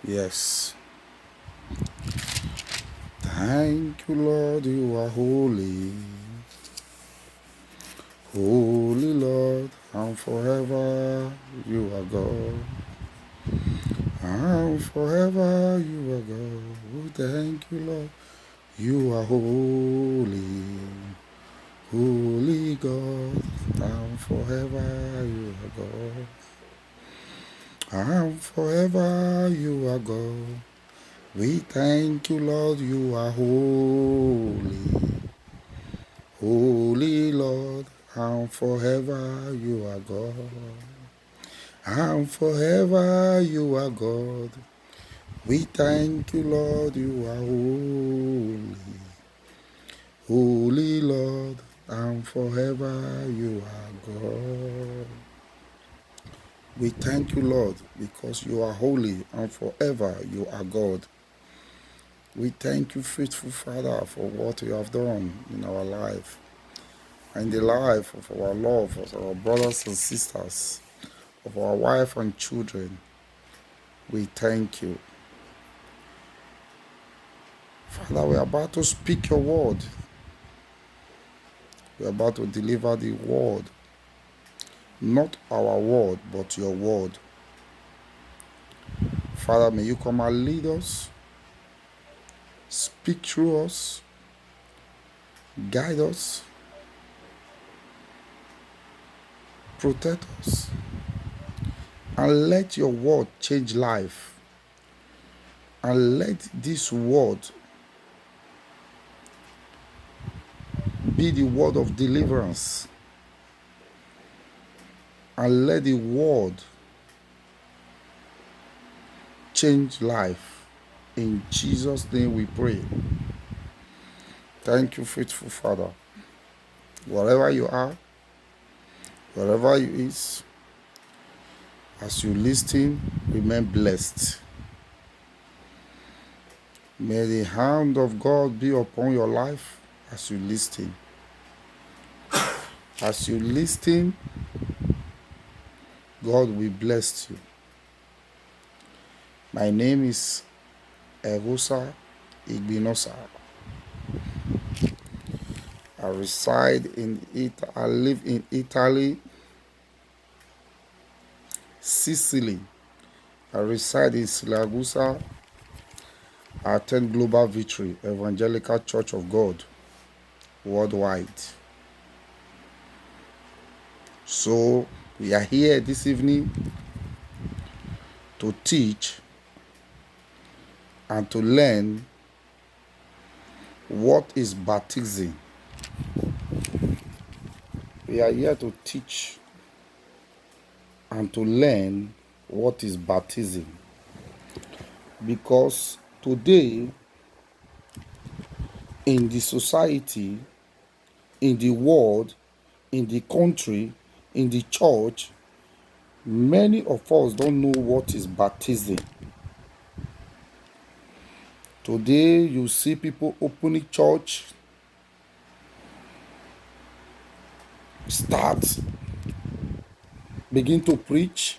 Yes. Thank you, Lord, you are holy. Holy Lord, and forever you are God. And forever you are God. Oh, thank you, Lord. You are holy. Holy God, and forever you are God. And forever you are God. We thank you, Lord, you are holy. Holy Lord, and forever you are God. And forever you are God. We thank you, Lord, you are holy. Holy Lord, and forever you are God. We thank you, Lord, because you are holy and forever you are God. We thank you, faithful Father, for what you have done in our life and the life of our love, of our brothers and sisters, of our wife and children. We thank you. Father, we are about to speak your word. We are about to deliver the word. Not our word, but your word. Father, may you come and lead us, speak through us, guide us, protect us, and let your word change life. And let this word be the word of deliverance. And let the word change life. In Jesus' name we pray. Thank you, faithful Father. Wherever you are, wherever you is, as you listen, remain blessed. May the hand of God be upon your life as you listen. As you listen, God will bless you. My name is Erusa Igbinosa. I live in Italy, Sicily. I reside in Siragusa. I attend Global Victory Evangelical Church of God worldwide. So we are here this evening to teach and to learn what is baptism. We are here to teach and to learn what is baptism. Because today, in the society, in the world, in the country, in the church, many of us don't know what is baptism. Today, you see people opening church, begin to preaching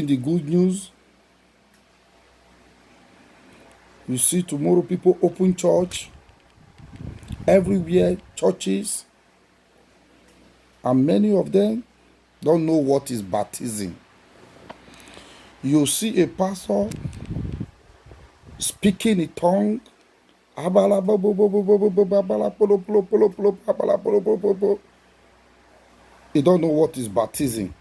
the good news. You see tomorrow people open church, everywhere churches, and many of them don't know what is baptism. You see a pastor speaking in tongue. He don't know what is baptism.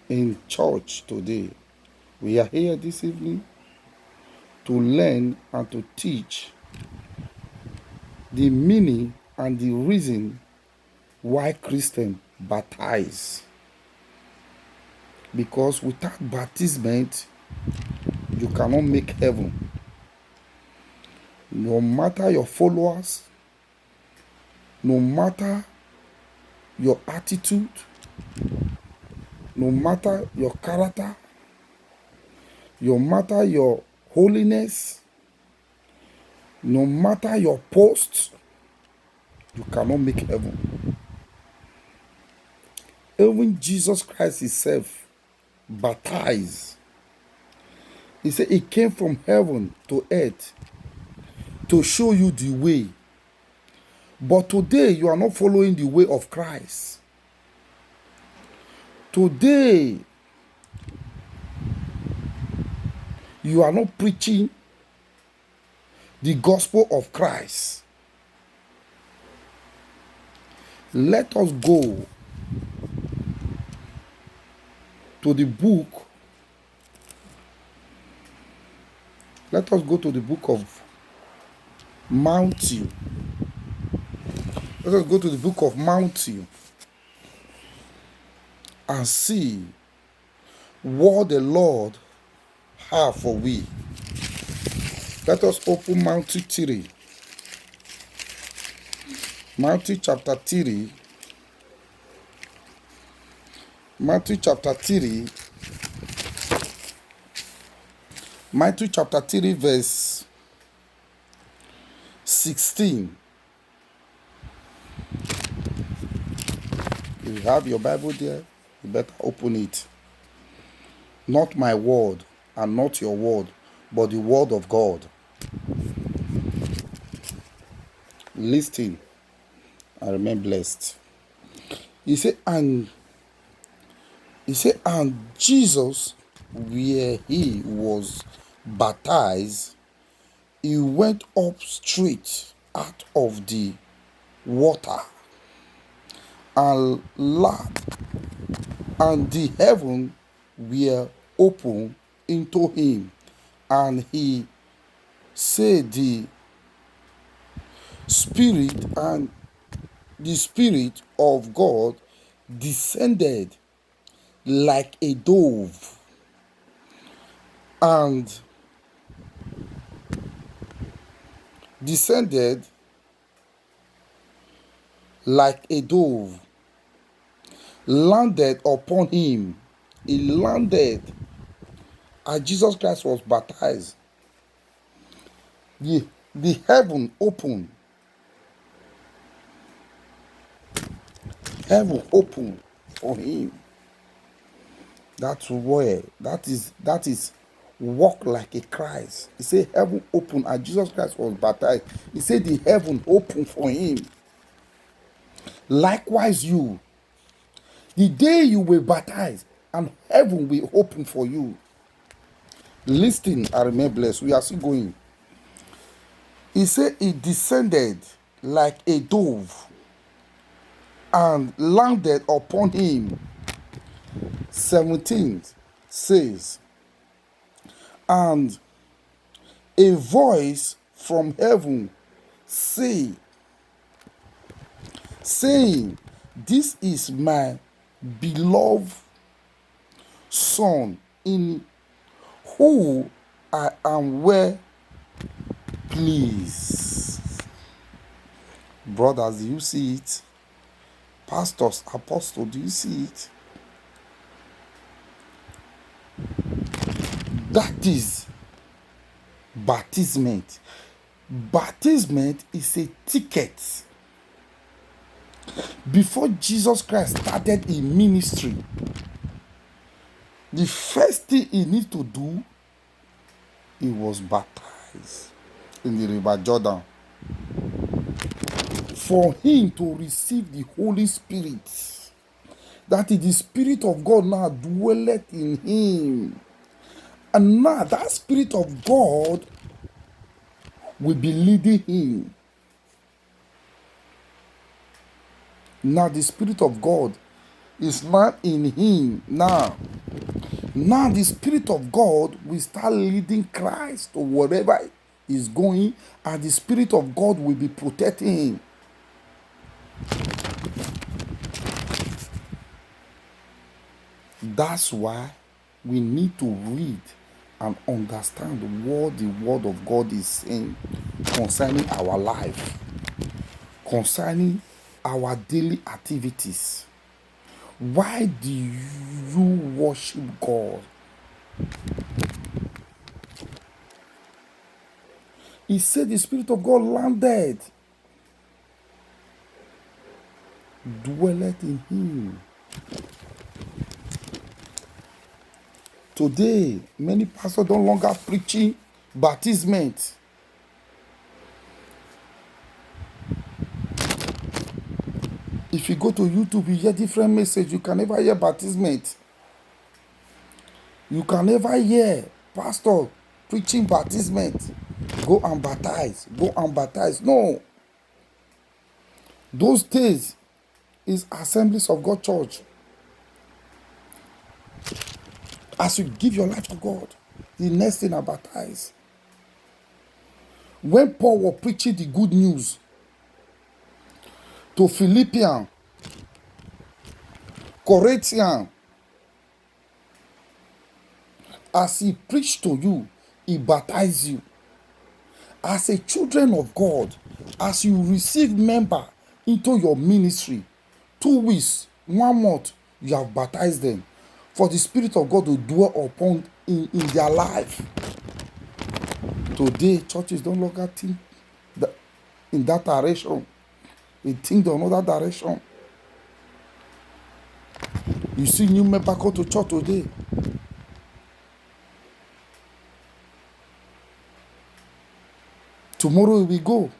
In church today, we are here this evening to learn and to teach the meaning and the reason why Christians baptize. Because without baptism, you cannot make heaven. No matter your followers, no matter your attitude, no matter your character, no matter your holiness, no matter your post, you cannot make heaven. Even Jesus Christ himself baptized. He said he came from heaven to earth to show you the way. But today you are not following the way of Christ. Today you are not preaching the gospel of Christ. Let us go to the book. Let us go to the book of Matthew. Let us go to the book of Matthew and see what the Lord have for we. Let us open Matthew 3. Matthew chapter 3. Matthew chapter 3. Matthew chapter 3 verse 16. If you have your Bible there, you better open it. Not my word and not your word, but the word of God. Listen and remain blessed. He said, and Jesus, where he was baptized, he went up straight out of the water, and the heaven were open into him, and he said the Spirit of God descended like a dove, and descended like a dove, landed upon him. He landed as Jesus Christ was baptized. The heaven opened. Heaven opened for him. That's where that is walk like a Christ. He said heaven opened as Jesus Christ was baptized. He said the heaven opened for him. Likewise, you, the day you were baptized, and heaven will open for you. Listen and remain blessed. We are still going. He said he descended like a dove and landed upon him. 17 says, and a voice from heaven saying, this is my beloved Son, in whom I am well pleased. Brothers, do you see it? Pastors, apostles, do you see it? That is baptism. Baptism is a ticket. Before Jesus Christ started his ministry, the first thing he needs to do, he was baptized in the river Jordan. For him to receive the Holy Spirit, that is the Spirit of God now dwelleth in him. And now that Spirit of God will be leading him. Now the Spirit of God is not in him now. Now the Spirit of God will start leading Christ to wherever he's going, and the Spirit of God will be protecting him. That's why we need to read and understand what the Word of God is saying concerning our life, concerning our daily activities. Why do you worship God? He said the Spirit of God landed, dwelleth in him. Today, many pastors no longer preaching baptism. If you go to YouTube, you hear different message. You can never hear baptism. You can never hear pastor preaching baptism. Go and baptize. Go and baptize. No. Those days is Assemblies of God Church. As you give your life to God, the next thing I baptize. When Paul was preaching the good news to Philippians, Corinthians, as he preached to you, he baptized you. As a children of God, as you receive member into your ministry, 2 weeks, 1 month, you have baptized them. For the Spirit of God to dwell upon in their life. Today, churches don't longer think in that direction. They think in another direction. You see new member come to church today. Tomorrow we go.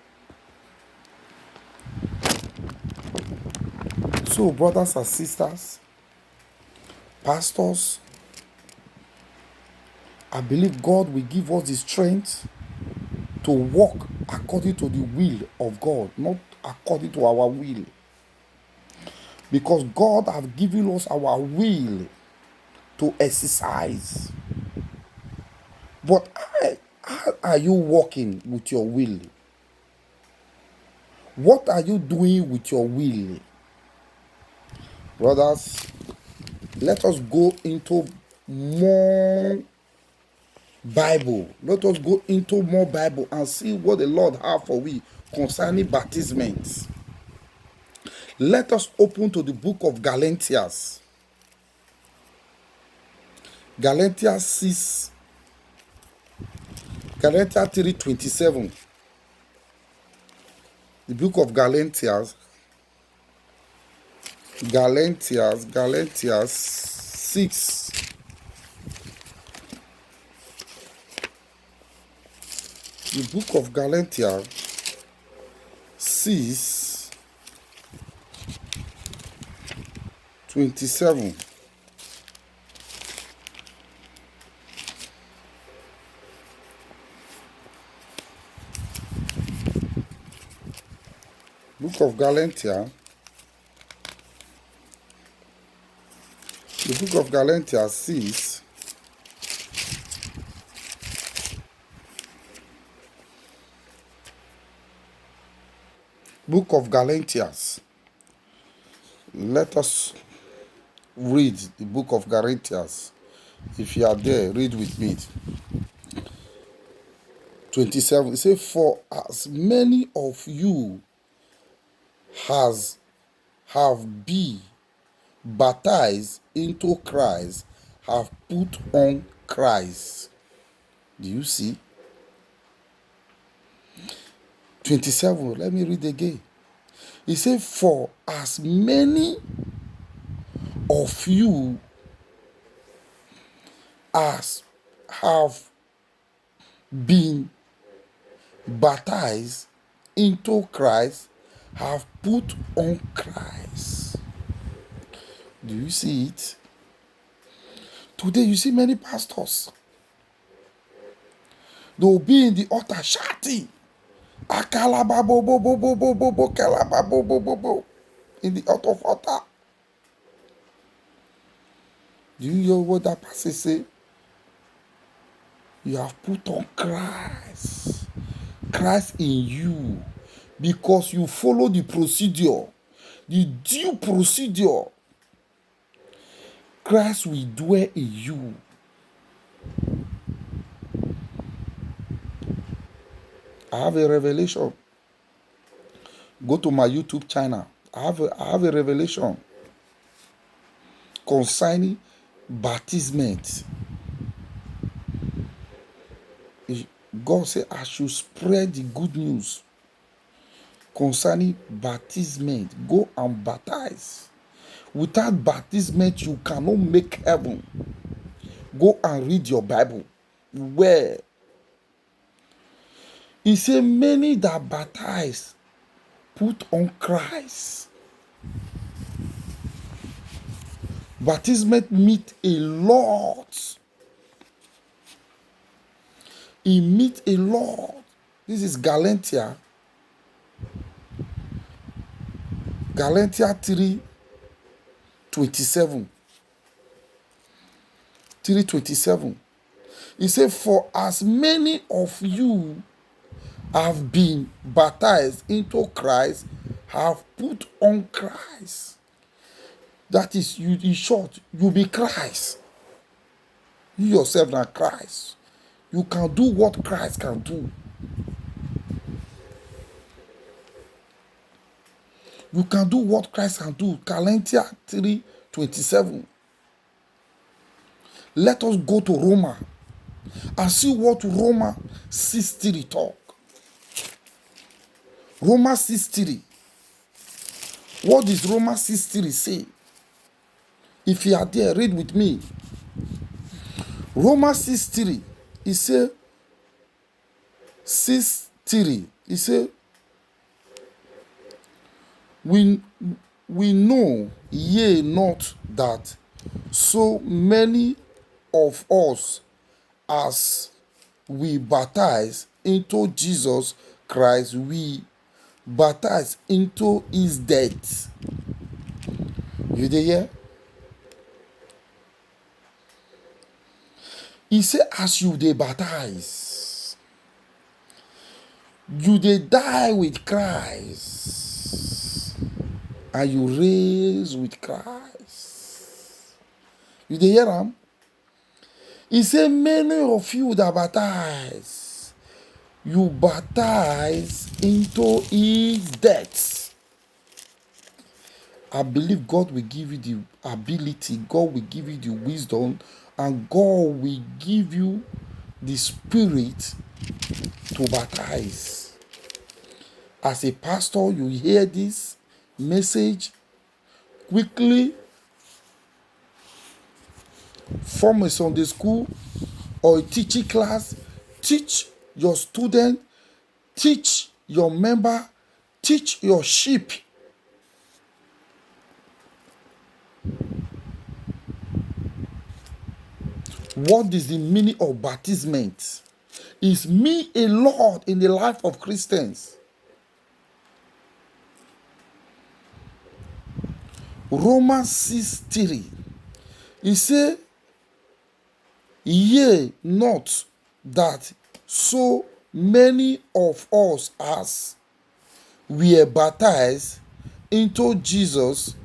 So, brothers and sisters, pastors, I believe God will give us the strength to walk according to the will of God, not according to our will. Because God has given us our will to exercise. But how are you walking with your will? What are you doing with your will? Brothers, let us go into more Bible. Let us go into more Bible and see what the Lord has for we concerning baptisms. Let us open to the book of Galatians. Galatians 6. Galatians 3:27. The book of Galatians. Galatians 6. The book of Galatians 6:27. Book of Galatians. The book of Galatians 6. Book of Galatians. Let us read the book of Galatians. If you are there, read with me. 27. It says, for as many of you have been baptized into Christ, have put on Christ. Do you see? 27. Let me read again. He said, for as many of you as have been baptized into Christ, have put on Christ. Do you see it? Today you see many pastors. They will be in the altar shouting. Akalaba bo bo bo bo bo bo bo kalaba bo bo bo bo. In the altar. Do you hear what that pastor say? You have put on Christ. Christ in you. Because you follow the procedure. The due procedure. Christ will dwell in you. I have a revelation. Go to my YouTube channel. I have a revelation concerning baptism. God said I should spread the good news concerning baptism. Go and baptize. Without baptism, you cannot make heaven. Go and read your Bible. Where he said, many that baptize put on Christ. Baptism meet a lot. He meet a lot. This is Galatia 3:27. 3:27. He said, for as many of you have been baptized into Christ, have put on Christ. That is, you in short, you be Christ. You yourself are Christ. You can do what Christ can do. You can do what Christ can do. Galatia 3:27. Let us go to Roma and see what Roma 6:3 talk. Roma 6:3. What does Roma 6:3 say? If you are there, read with me. Roma 6:3. He said, 6:3. He said, we know ye not that so many of us as we baptize into Jesus Christ, we baptize into his death. You dey hear? He said, as you dey baptize, you dey die with Christ, and you raise with Christ. You dey hear am? He said, many of you that baptize, you baptize into his death. I believe God will give you the ability, God will give you the wisdom, and God will give you the spirit to baptize. As a pastor, you hear this message, quickly form a Sunday school or a teaching class, teach your student, teach your member, teach your sheep. What is the meaning of baptismate? It's me a lot in the life of Christians. Romans 6:3. He said, yea, not that so many of us as were baptized into Jesus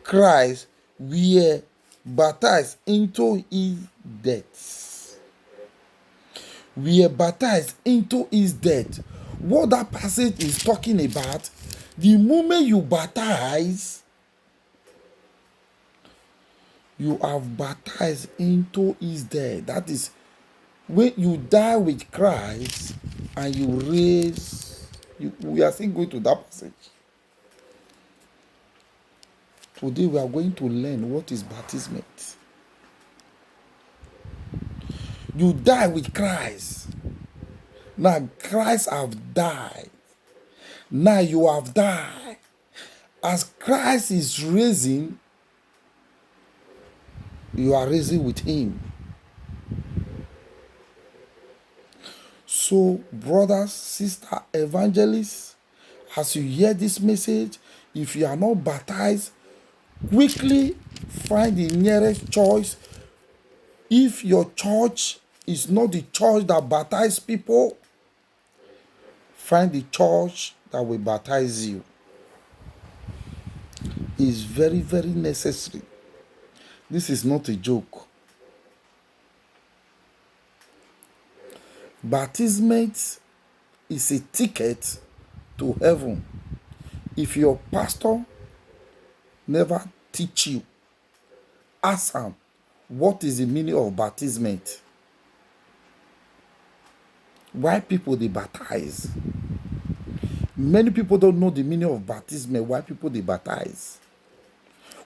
Christ, were baptized into his death. We are baptized into his death. What that passage is talking about, the moment you baptize, you have baptized into his death. That is, when you die with Christ and you raise, we are still going to that passage. Today we are going to learn what is baptismate. You die with Christ. Now Christ have died. Now you have died. As Christ is raising, you are raising with him. So, brothers, sisters, evangelists, as you hear this message, if you are not baptized, quickly find the nearest church. If your church is not the church that baptizes people, find the church that will baptize you. It's very, very necessary. This is not a joke. Baptismate is a ticket to heaven. If your pastor never teach you, ask him, what is the meaning of baptismate? Why people they baptize? Many people don't know the meaning of baptism. Why people they baptize?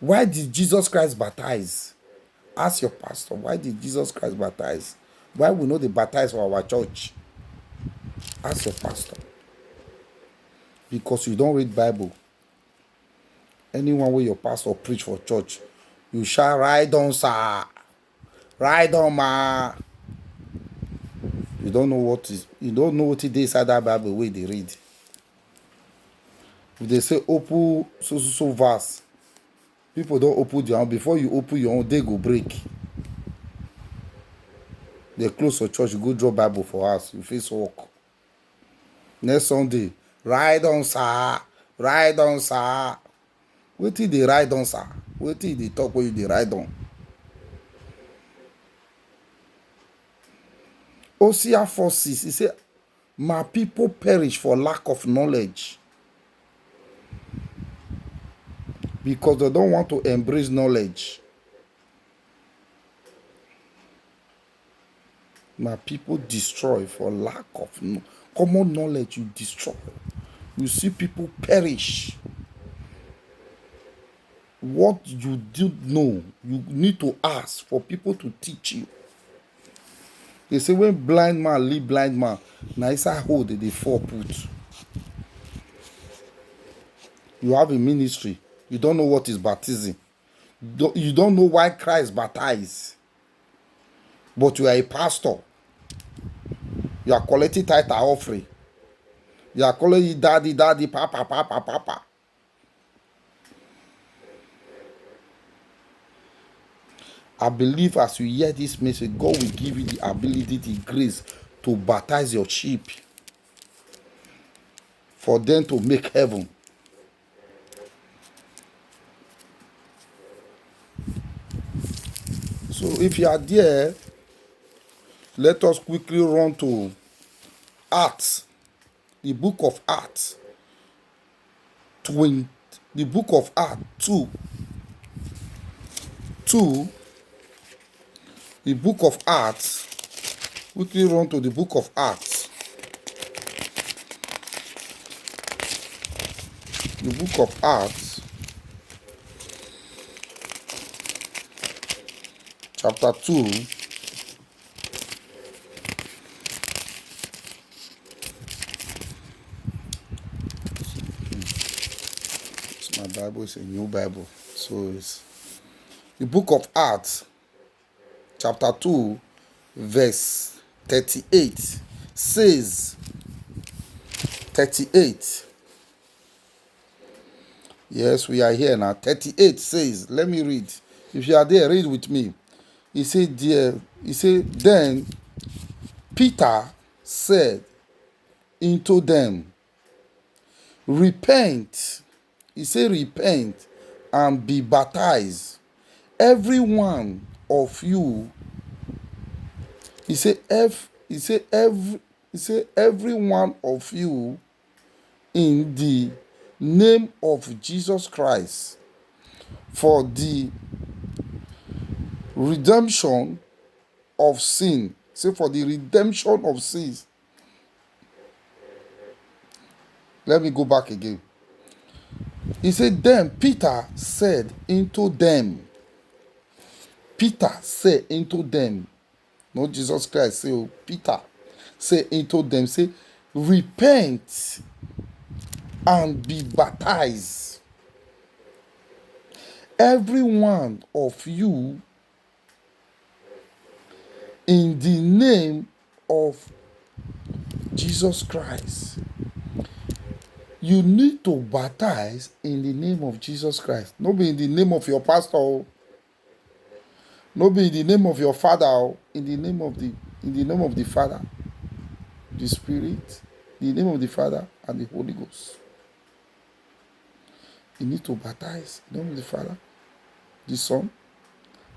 Why did Jesus Christ baptize? Ask your pastor, why did Jesus Christ baptize? Why we know they baptize for our church? Ask your pastor. Because you don't read Bible. Anyone where your pastor preach for church, you shall ride on, sir. Ride on, ma. You don't know what it is inside that Bible where they read. If they say open so verse, people don't open their own. Before you open your own, they go break. They close your church, you go draw Bible for us. You face walk. Next Sunday, ride on, sir. Ride on, sir. Wait till they ride on, sir. Wait till they talk where you they ride on. Hosea 4:6, he said, my people perish for lack of knowledge. Because they don't want to embrace knowledge. My people destroy for lack of common knowledge. You destroy. You see people perish. What you didn't know, you need to ask for people to teach you. They say when blind man leave blind man, now it's a hole that they fall put. You have a ministry, you don't know what is baptism. You don't know why Christ baptized. But you are a pastor. You are collecting tithe offering. You are calling you daddy, papa. I believe as you hear this message, God will give you the ability, the grace to baptize your sheep for them to make heaven. So if you are there, let us quickly run to Acts, the book of Acts, the book of Acts 2, the book of Acts, quickly run to the book of Acts, the book of Acts, chapter 2, my Bible is a new Bible, so it's the book of Acts, chapter 2, verse 38 says, 38. Yes, we are here now. 38 says, let me read. If you are there, read with me. He said, then Peter said unto them, repent. He said, repent and be baptized, every one of you. He said, every one of you in the name of Jesus Christ for the redemption of sin. Say, for the redemption of sins. Let me go back again. He said, then Peter said unto them. Peter said unto them. Not Jesus Christ. Say, oh, Peter said unto them. Say, repent and be baptized, every one of you, in the name of Jesus Christ. You need to baptize in the name of Jesus Christ. Not be in the name of your pastor. Not be in the name of your father. In the name of the Father, the Spirit, the name of the Father and the Holy Ghost. You need to baptize in the name of the Father, the Son,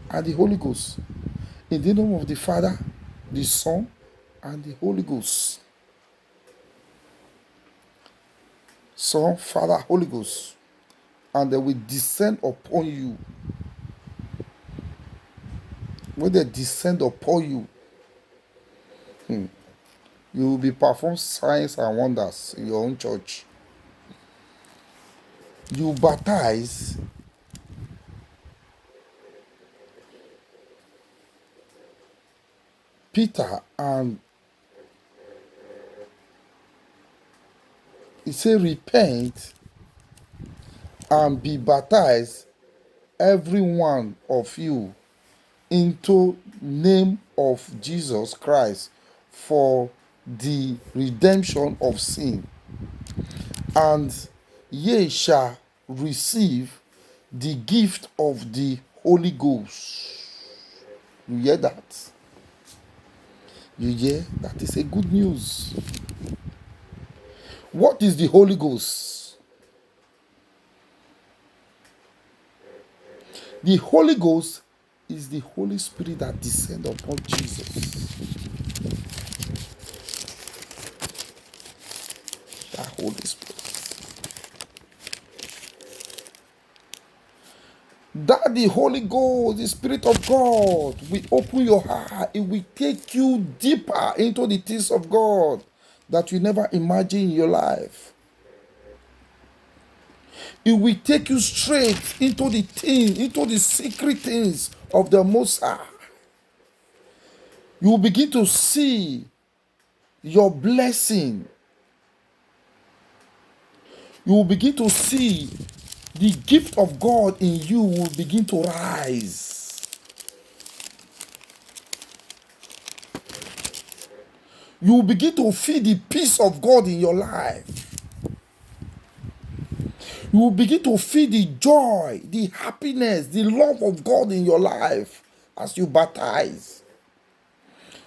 and the Holy Ghost. In the name of the Father, the Son, and the Holy Ghost. Son, Father, Holy Ghost. And they will descend upon you. When they descend upon you, you will be performing signs and wonders in your own church. You baptize Peter, and he said, repent and be baptized, every one of you, into name of Jesus Christ for the redemption of sin, and ye shall receive the gift of the Holy Ghost. You hear that? You hear? That is a good news. What is the Holy Ghost? The Holy Ghost is the Holy Spirit that descends upon Jesus. That Holy Spirit. That the Holy Ghost, the Spirit of God, will open your heart. It will take you deeper into the things of God that you never imagined in your life. It will take you straight into the things, into the secret things of the Most High. You will begin to see your blessing. You will begin to see the gift of God in you will begin to rise. You will begin to feel the peace of God in your life. You will begin to feel the joy, the happiness, the love of God in your life as you baptize.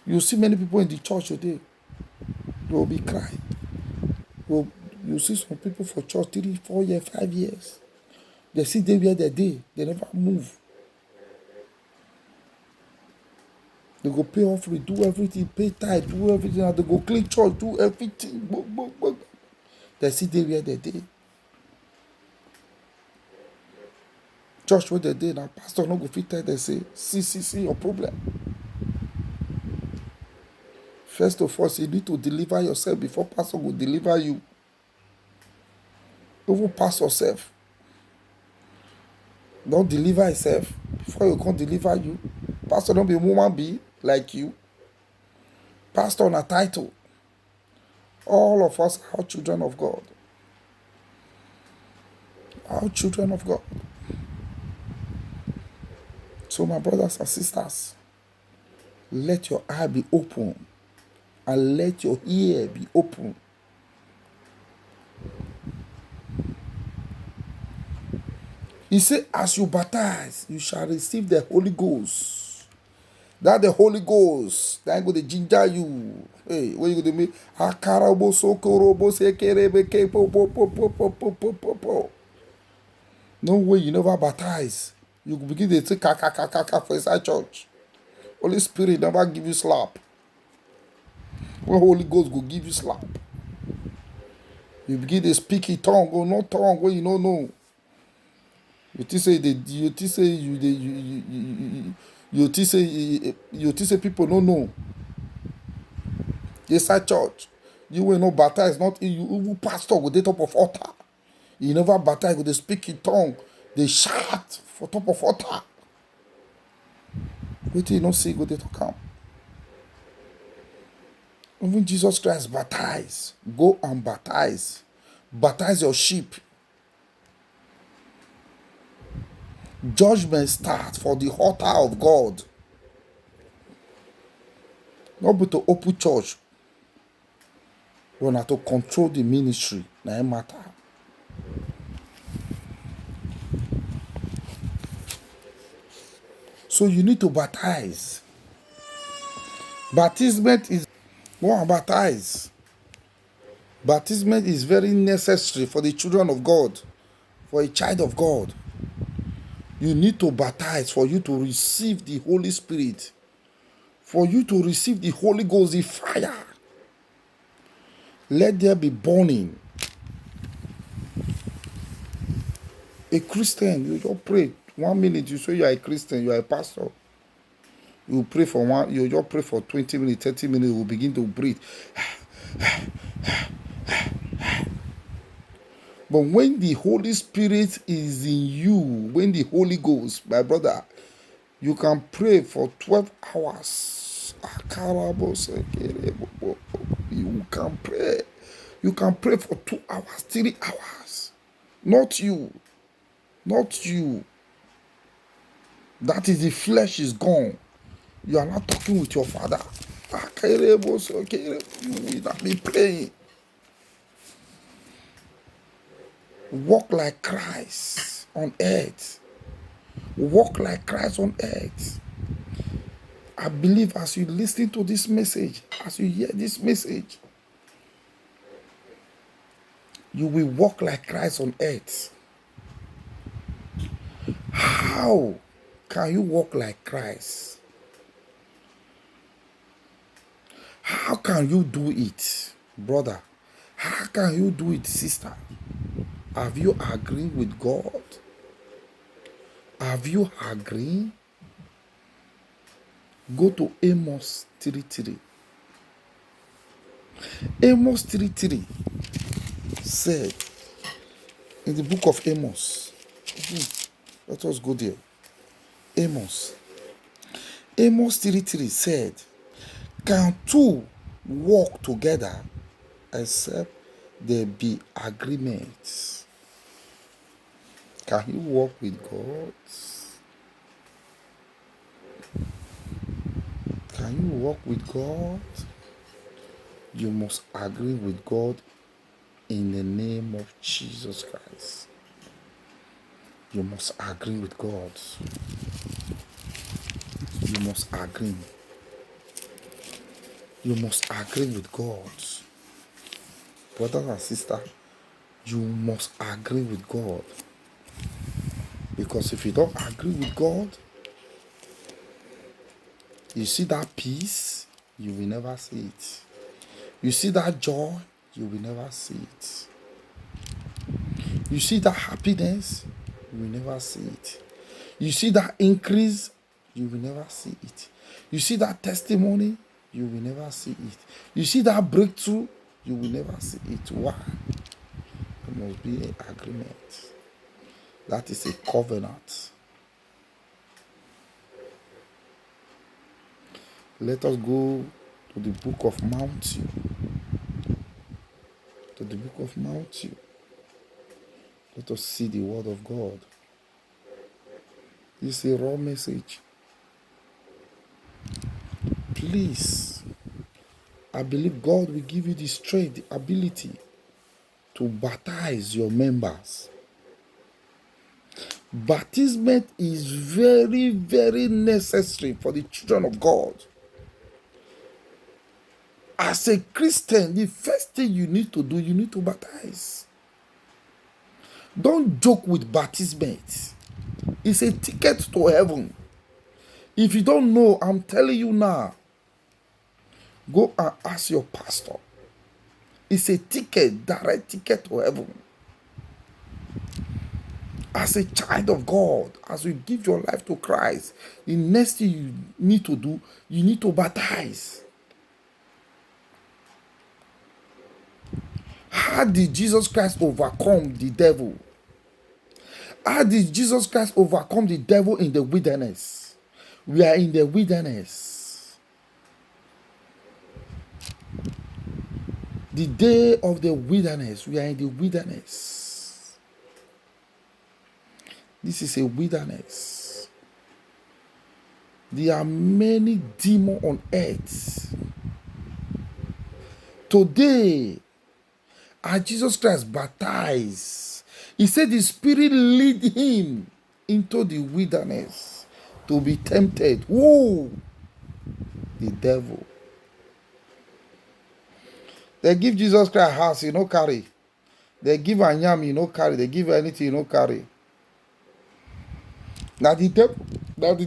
You see many people in the church today, they will be crying. You see some people for church 3, 4 years, 5 years. They sit there where they never move. They go pay offering, do everything, pay tithe, do everything, and they go clean church, do everything. They sit there where they. Church where they now pastor no go fit tell they say, see your problem. First of all, you need to deliver yourself before pastor will deliver you. Even pastor yourself. Don't deliver yourself before you can't deliver you. Pastor don't be a woman be like you. Pastor on a title. All of us are children of God. Our children of God. So my brothers and sisters, let your eye be open and let your ear be open. He said, as you baptize, you shall receive the Holy Ghost. That the Holy Ghost, that go to ginger you. Hey, what you going to do? No way you never baptize. You begin to say kaka for inside church. Holy Spirit never give you slap. When Holy Ghost go give you slap. You begin to speak in tongue, or not tongue, when you don't know. You say people don't know. Inside church, you will not baptize, not you pastor go the top of altar. You never baptize, go they speak in tongue, they shout for top of altar. Wait till you don't see go they to come. Even Jesus Christ baptize. Go and baptize. Baptize your sheep. Judgment starts for the altar of God. Not but to open church. We have to control the ministry. Now matter. So you need to baptize. Baptism is one baptize. Baptism is very necessary for the children of God, for a child of God. You need to baptize for you to receive the Holy Spirit, for you to receive the Holy Ghost, the fire. Let there be burning. A Christian, you just pray 1 minute. You say you are a Christian, you are a pastor. You pray for one. You just pray for 20 minutes, 30 minutes. You will begin to breathe. But when the Holy Spirit is in you, when the Holy Ghost, my brother, you can pray for 12 hours You can pray. You can pray for 2 hours, 3 hours. Not you. Not you. That is the flesh is gone. You are not talking with your father. You will not be praying. Walk like Christ on earth. Walk like Christ on earth. I believe as you listen to this message, as you hear this message, you will walk like Christ on earth. How can you walk like Christ? How can you do it, brother? How can you do it, sister? Have you agreed with God? Have you agreed? Go to Amos 3:3. Amos 3:3 said in the book of Amos. Let us go there. Amos 3:3 said, can two walk together except there be agreements? Can you walk with God? Can you walk with God? You must agree with God in the name of Jesus Christ. You must agree with God. You must agree. You must agree with God. Brother and sister, you must agree with God. Because if you don't agree with God, you see that peace, you will never see it. You see that joy, you will never see it. You see that happiness, you will never see it. You see that increase, you will never see it. You see that testimony, you will never see it. You see that breakthrough, you will never see it. Why? There must be an agreement. That is a covenant. Let us go to the book of Matthew. To the book of Matthew. Let us see the word of God. This is a raw message. Please, I believe God will give you the strength, the ability to baptize your members. Baptism is very, very necessary for the children of God. As a Christian, the first thing you need to do, you need to baptize. Don't joke with baptism. It's a ticket to heaven. If you don't know, I'm telling you now, go and ask your pastor. It's a ticket, direct ticket to heaven. As a child of God, as you give your life to Christ, the next thing you need to do, you need to baptize. How did Jesus Christ overcome the devil? How did Jesus Christ overcome the devil in the wilderness? We are in the wilderness. The day of the wilderness, we are in the wilderness. This is a wilderness. There are many demons on earth. Today, as Jesus Christ baptized, he said the Spirit lead him into the wilderness to be tempted. Who? The devil. They give Jesus Christ a house, you no carry. They give a yam, you no carry. They give anything, you no carry. Now the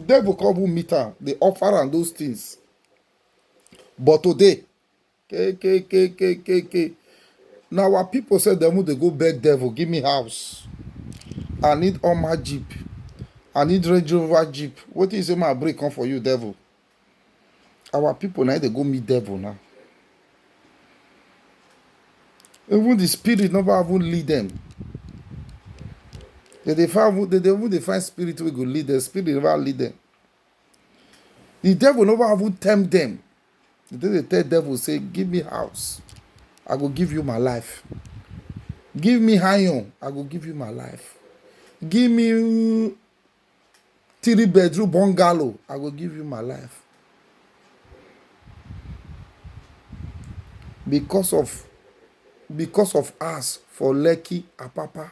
devil come who meet am, they offer am those things. But today, now our people say them they go beg devil, give me house. I need all my Jeep. I need Range Rover Jeep. What is it my break come for you, devil? Our people now they go meet devil now. Even the spirit never even lead them. They find spirit we go lead them. Spirit never lead them. The devil never even tempt them. They tell the devil, say, give me house, I will give you my life. Give me iron, I will give you my life. Give me 3-bedroom bungalow, I will give you my life. Because of us for Lekki, Apapa,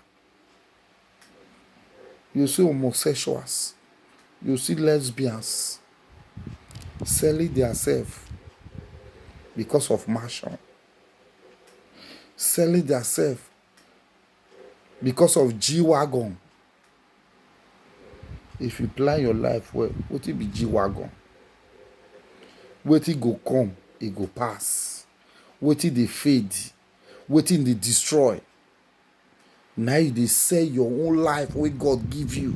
you see homosexuals, you see lesbians selling themselves because of mansion, selling themselves because of G-Wagon. If you plan your life well, what it be G-Wagon? What it go come, it go pass. What it they fade, what it they destroy. Now you they sell your own life where God give you,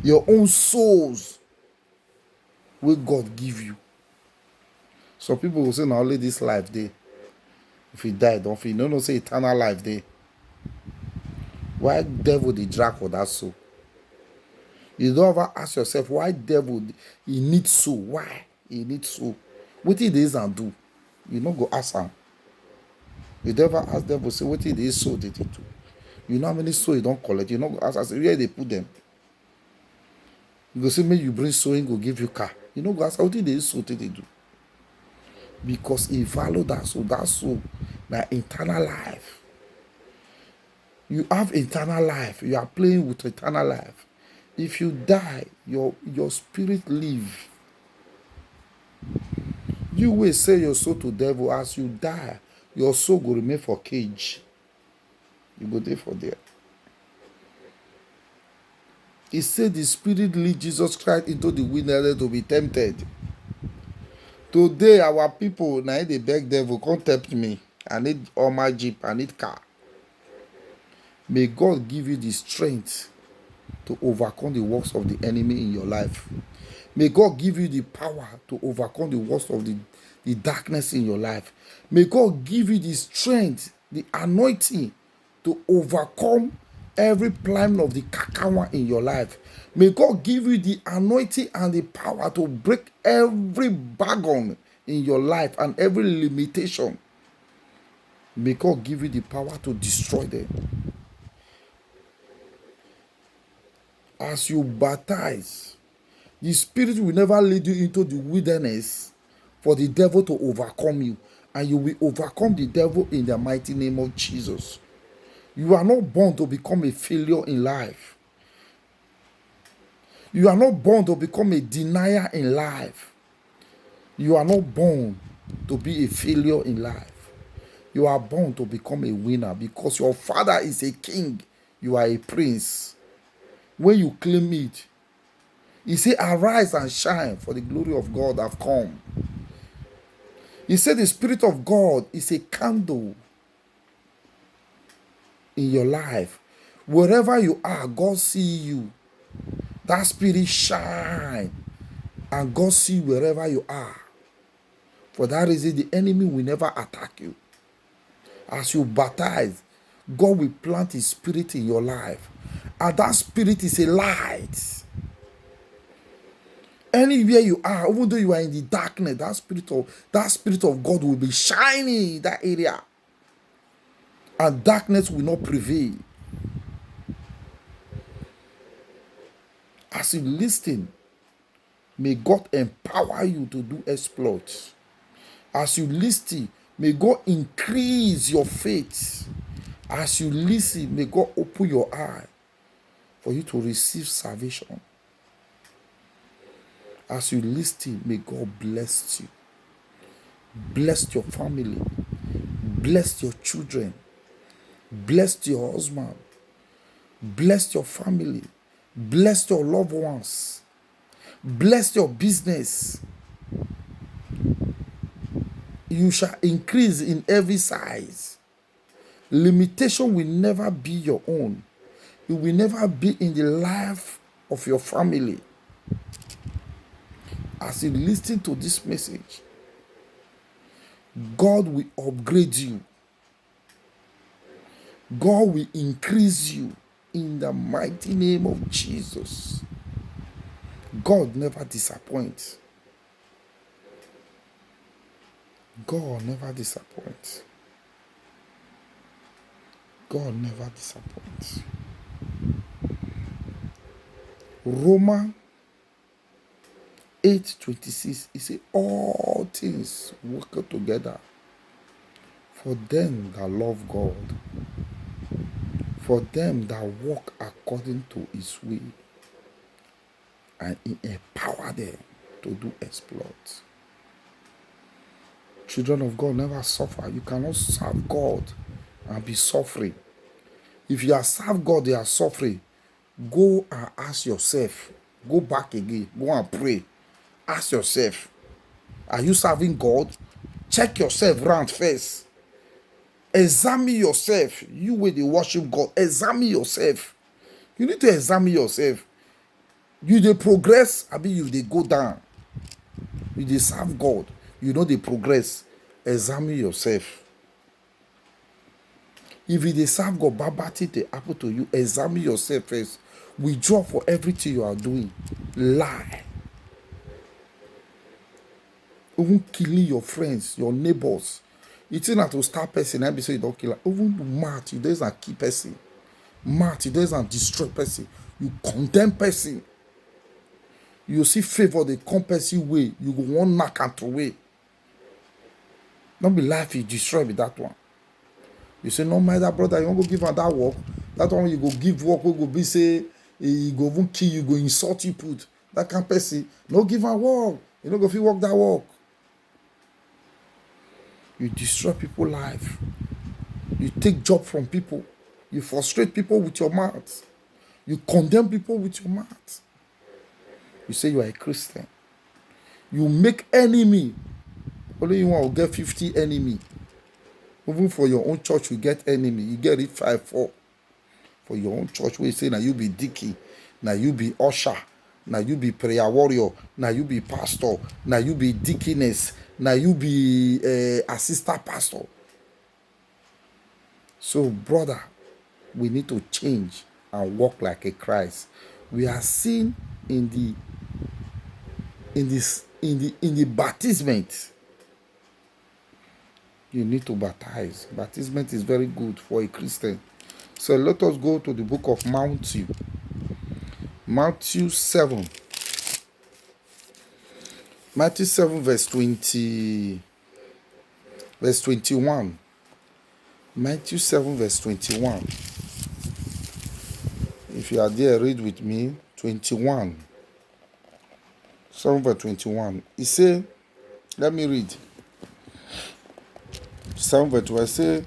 your own souls where God give you. Some people will say, now only this life day. If you die, don't feel. No, say eternal life day. Why devil they drag for that soul? You don't ever ask yourself, why devil he needs soul? Why he needs soul? What it is and do? You not go ask him. You never ask devil, say, what it is soul did he do? You know how many soul you don't collect? You not go ask, where they put them? You go say, maybe you bring soul, he go give you car. You know go ask, what it is soul did they do? Because he value that soul, that eternal life. You have eternal life. You are playing with eternal life. If you die, your spirit live. You will sell your soul to devil. As you die, your soul will remain for cage. You go there for there. He said the spirit lead Jesus Christ into the wilderness to be tempted. Today, our people, now they beg devil, come tempt me. I need all my jeep, I need car. May God give you the strength to overcome the works of the enemy in your life. May God give you the power to overcome the works of the darkness in your life. May God give you the strength, the anointing to overcome every plan of the kakawa in your life. May God give you the anointing and the power to break every bargain in your life and every limitation. May God give you the power to destroy them. As you baptize, the Spirit will never lead you into the wilderness for the devil to overcome you. And you will overcome the devil in the mighty name of Jesus. You are not born to become a failure in life. You are not born to become a denier in life. You are not born to be a failure in life. You are born to become a winner because your father is a king. You are a prince. When you claim it, he said, arise and shine, for the glory of God have come. He said the Spirit of God is a candle in your life. Wherever you are, God see you. That Spirit shine, and God see wherever you are. For that reason, the enemy will never attack you. As you baptize, God will plant His Spirit in your life. And that Spirit is a light. Anywhere you are, even though you are in the darkness, that spirit of God will be shining in that area. And darkness will not prevail. As you listen, may God empower you to do exploits. As you listen, may God increase your faith. As you listen, may God open your eye for you to receive salvation. As you listen, may God bless you. Bless your family. Bless your children. Bless your husband. Bless your family. Bless your loved ones. Bless your business. You shall increase in every size. Limitation will never be your own. It will never be in the life of your family. As you listen to this message, God will upgrade you. God will increase you in the mighty name of Jesus. God never disappoints. God never disappoints. God never disappoints. Romans 8:26, it says, all things work together for them that love God, for them that walk according to his will, and he empower them to do exploits. Children of God never suffer. You cannot serve God and be suffering. If you are serve God, they are suffering. Go and ask yourself. Go back again. Go and pray. Ask yourself, are you serving God? Check yourself round first. Examine yourself. You where they worship God, examine yourself. You need to examine yourself. You dey progress, abi you dey go down. You dey serve God, you know dey progress. Examine yourself. If you dey serve God, bad thing dey happen to you, examine yourself first. Withdraw for everything you are doing. Lie. Even killing your friends, your neighbors. You think na to start person, and be say you don't kill am. Even mad, you don't kill person. Mad, you don't destroy person. You condemn person. You see favor, they come person way. You go one knock and away. Don't be life you destroy with that one. You say, no matter brother, you want to give her that work. That one you go give work, we go be say, he go even kill you, go insult you, put. That kind of person, no give her work. You don't go fit work that work. You destroy people's life. You take job from people. You frustrate people with your mouth. You condemn people with your mouth. You say you are a Christian. You make enemy. Only you want to get 50 enemy. Even for your own church, you get enemy. You get it 5-4. For your own church, where you say, now you be deacon, now you be usher, now you be prayer warrior, now you be pastor, now you be deaconess, now you be assistant pastor. So, brother, we need to change and walk like a Christ. We are seen in the baptisment. You need to baptize. Baptisment is very good for a Christian. So let us go to the book of Matthew. Matthew 7. Matthew 7 verse 21. Matthew 7 verse 21. If you are there, read with me. 21. 7 verse 21. He say, let me read. 7 verse 21. Say,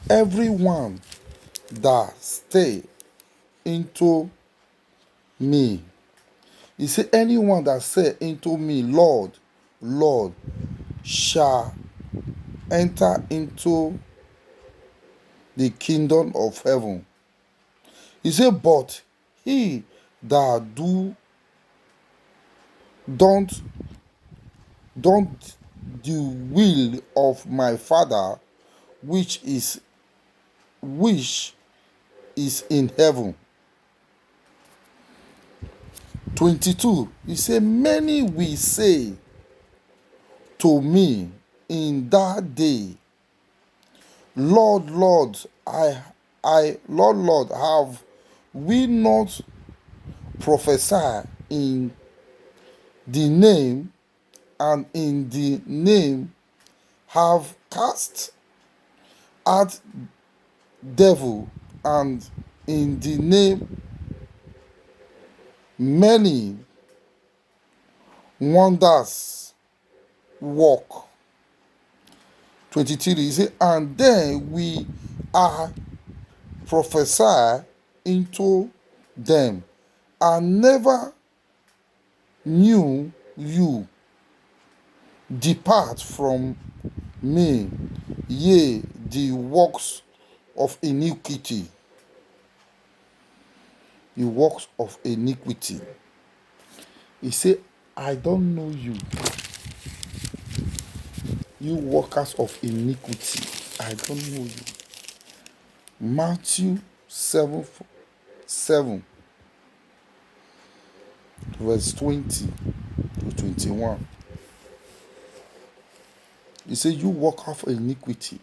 everyone that stay into me. He said, anyone that say into me, Lord, Lord, shall enter into the kingdom of heaven. He said, but he that don't the will of my Father which is in heaven. 22. He said, many will say to me in that day, Lord, Lord, Lord, have we not prophesied in the name, and in the name have cast out devil, and in the name many wonders work. 23. He said, and then we are prophesy into them, and never knew you. Depart from me, ye the works of iniquity. The works of iniquity. He said, I don't know you. You workers of iniquity. I don't know you. Matthew 7 verse 20 to 21. He said, you walk off iniquity.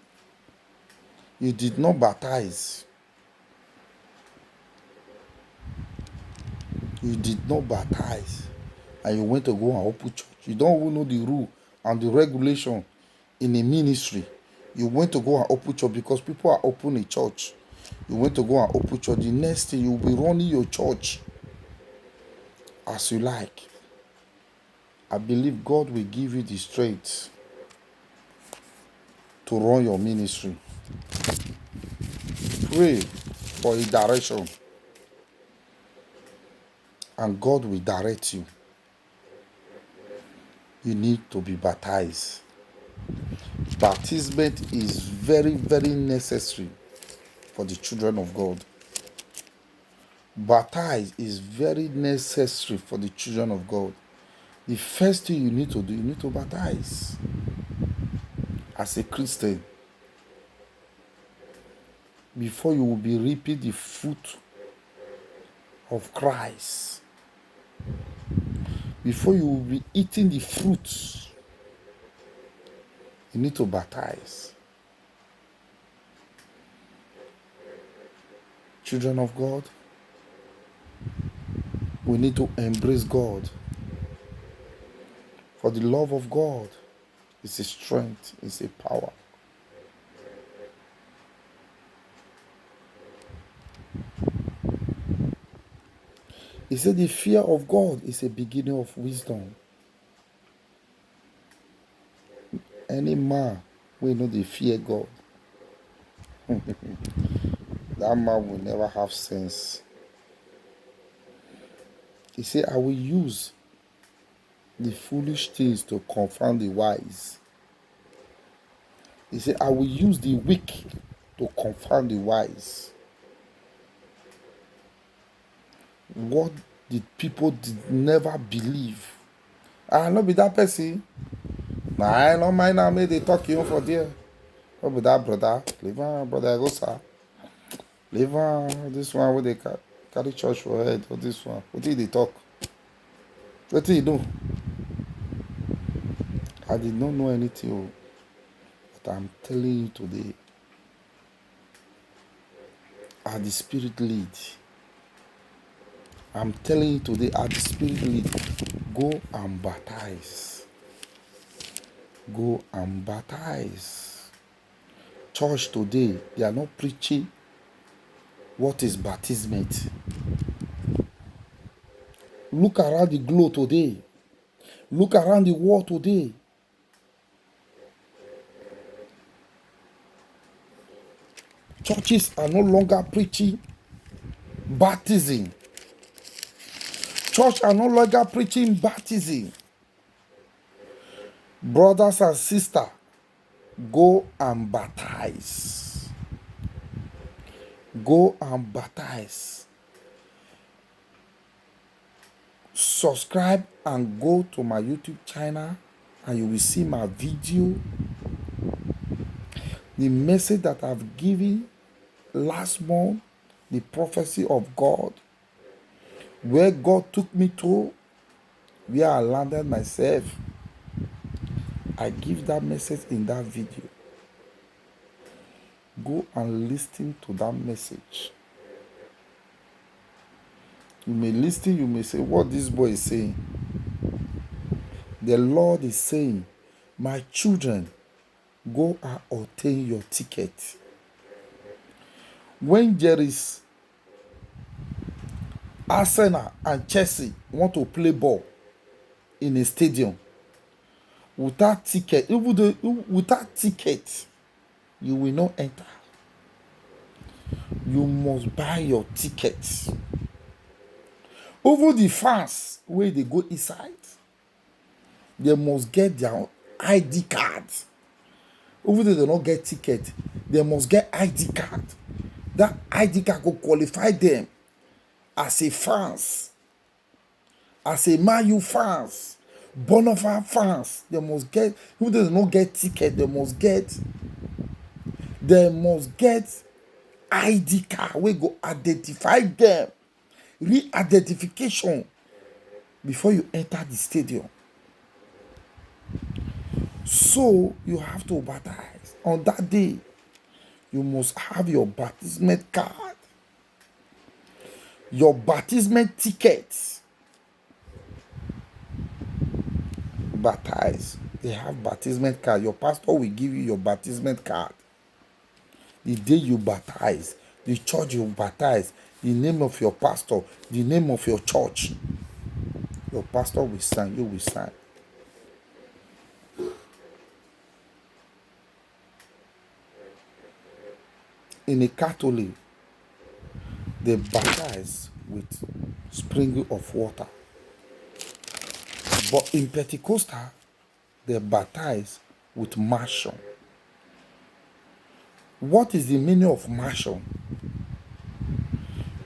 You did not baptize. You did not baptize. And you went to go and open church. You don't even know the rule and the regulation in a ministry. You went to go and open church because people are opening a church. You went to go and open church. The next thing, you'll be running your church as you like. I believe God will give you the strength to run your ministry. Pray for a direction, and God will direct you. You need to be baptized. Baptism is very, very necessary for the children of God. Baptize is very necessary for the children of God. The first thing you need to do, you need to baptize as a Christian before you will be reaping the fruit of Christ. Before you will be eating the fruits, you need to baptize. Children of God, we need to embrace God. For the love of God is a strength, is a power. He said the fear of God is a beginning of wisdom. Any man will know the fear God. That man will never have sense. He said, I will use the foolish things to confound the wise. He said, I will use the weak to confound the wise. What did people never believe? I not be that person. Nah, I don't mind now. May they talk you for there. What be that brother? Leave on, brother. I go, sir. Leave on this one where they carry church for head. Or this one. What did they talk? What did he do? I did not know anything. But I'm telling you today, as the Spirit lead. I'm telling you today, as the Spirit lead, go and baptize. Go and baptize. Church today, they are not preaching what is baptism. Look around the globe today. Look around the world today. Churches are no longer preaching baptism. Church are no longer preaching baptism. Brothers and sisters, go and baptize. Go and baptize. Subscribe and go to my YouTube channel and you will see my video. The message that I've given last month, the prophecy of God, where God took me to, where I landed myself. I give that message in that video. Go and listen to that message. You may listen, you may say, what this boy is saying. The Lord is saying, my children, go and obtain your ticket. When there is Arsenal and Chelsea want to play ball in a stadium, without ticket, without ticket, you will not enter. You must buy your tickets. Over the fans, where they go inside, they must get their ID card. Over there, they don't get ticket. They must get ID card. That ID card will qualify them as a fans, as a Man U fans, Bonafide fans. They must get. Even though they don't get ticket, they must get. They must get ID card. We go identify them. Re-identification before you enter the stadium. So you have to baptize. On that day, you must have your baptismal card, your baptismal ticket. Baptize. They have baptismal card. Your pastor will give you your baptismal card. The day you baptize, the church you baptize, the name of your pastor, the name of your church. Your pastor will sign, you will sign. In a Catholic, they baptize with sprinkle of water. But in Pentecostal, they baptize with immersion. What is the meaning of immersion?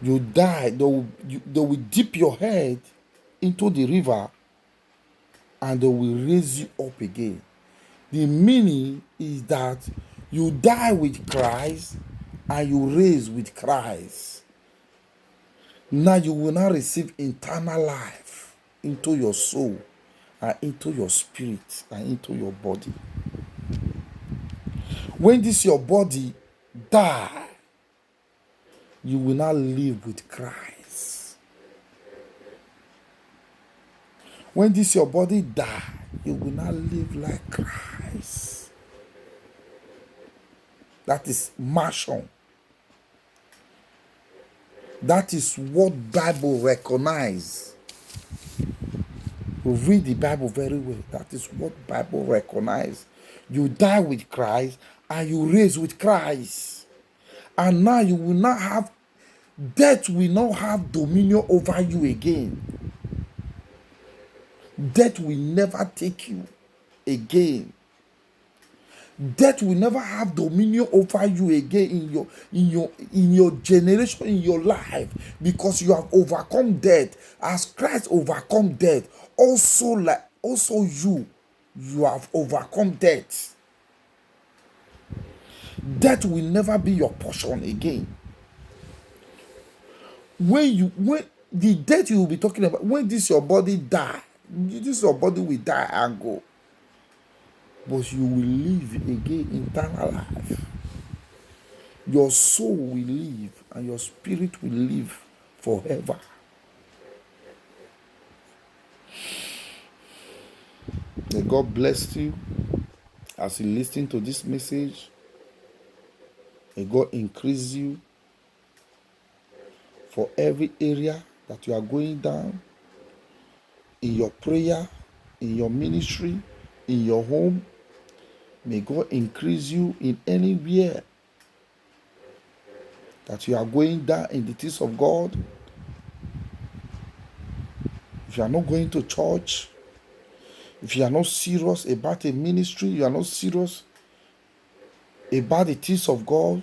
You die, they will dip your head into the river and they will raise you up again. The meaning is that you die with Christ and you raise with Christ. Now you will not receive eternal life into your soul and into your spirit and into your body. When this your body die, you will not live with Christ. When this your body die, you will not live like Christ. That is immersion. That is what Bible recognize. You read the Bible very well. That is what Bible recognize. You die with Christ and you raise with Christ. And now you will not have, death will not have dominion over you again. Death will never take you again. Death will never have dominion over you again in your generation, in your life, because you have overcome death. As Christ overcome death, also you have overcome death. Death will never be your portion again. When the death you will be talking about, when this your body die, this your body will die and go. But you will live again eternal life. Your soul will live and your spirit will live forever. May God bless you as you listen to this message. May God increase you for every area that you are going down, in your prayer, in your ministry, in your home. May God increase you in anywhere that you are going down in the things of God. If you are not going to church, if you are not serious about a ministry, you are not serious about the things of God,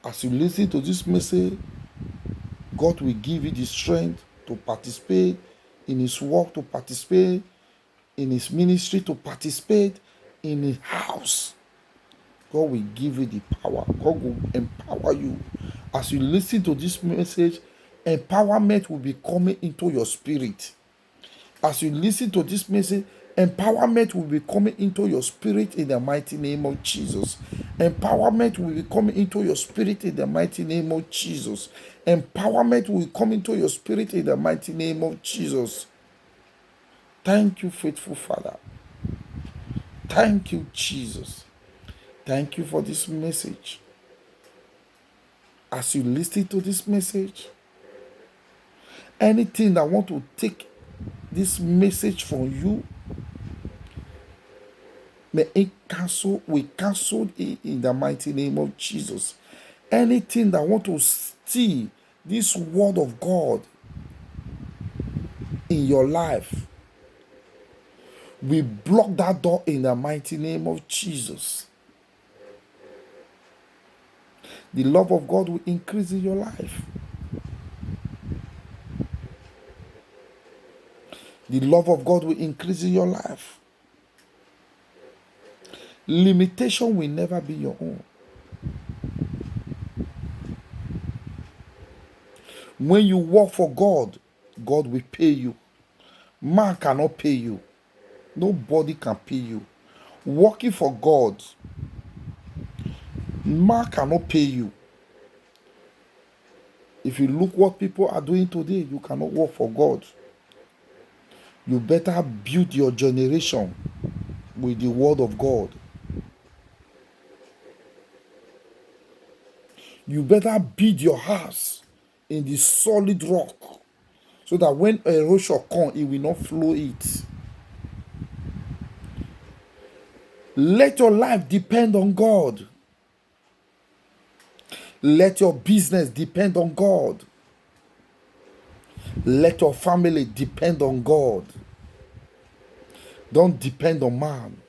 as you listen to this message, God will give you the strength to participate in His work, to participate in His ministry, to participate in His house. God will give you the power. God will empower you. As you listen to this message, empowerment will be coming into your spirit. As you listen to this message, empowerment will be coming into your spirit in the mighty name of Jesus. Empowerment will be coming into your spirit in the mighty name of Jesus. Empowerment will come into your spirit in the mighty name of Jesus. Thank you, faithful Father. Thank you, Jesus. Thank you for this message. As you listen to this message, anything that want to take this message from you, may it cancel. We cancel it in the mighty name of Jesus. Anything that want to steal this word of God in your life, we block that door in the mighty name of Jesus. The love of God will increase in your life. The love of God will increase in your life. Limitation will never be your own. When you work for God, God will pay you. Man cannot pay you. Nobody can pay you. Working for God, man cannot pay you. If you look what people are doing today, you cannot work for God. You better build your generation with the word of God. You better build your house in the solid rock so that when erosion comes, it will not flow it. Let your life depend on God. Let your business depend on God. Let your family depend on God. Don't depend on man.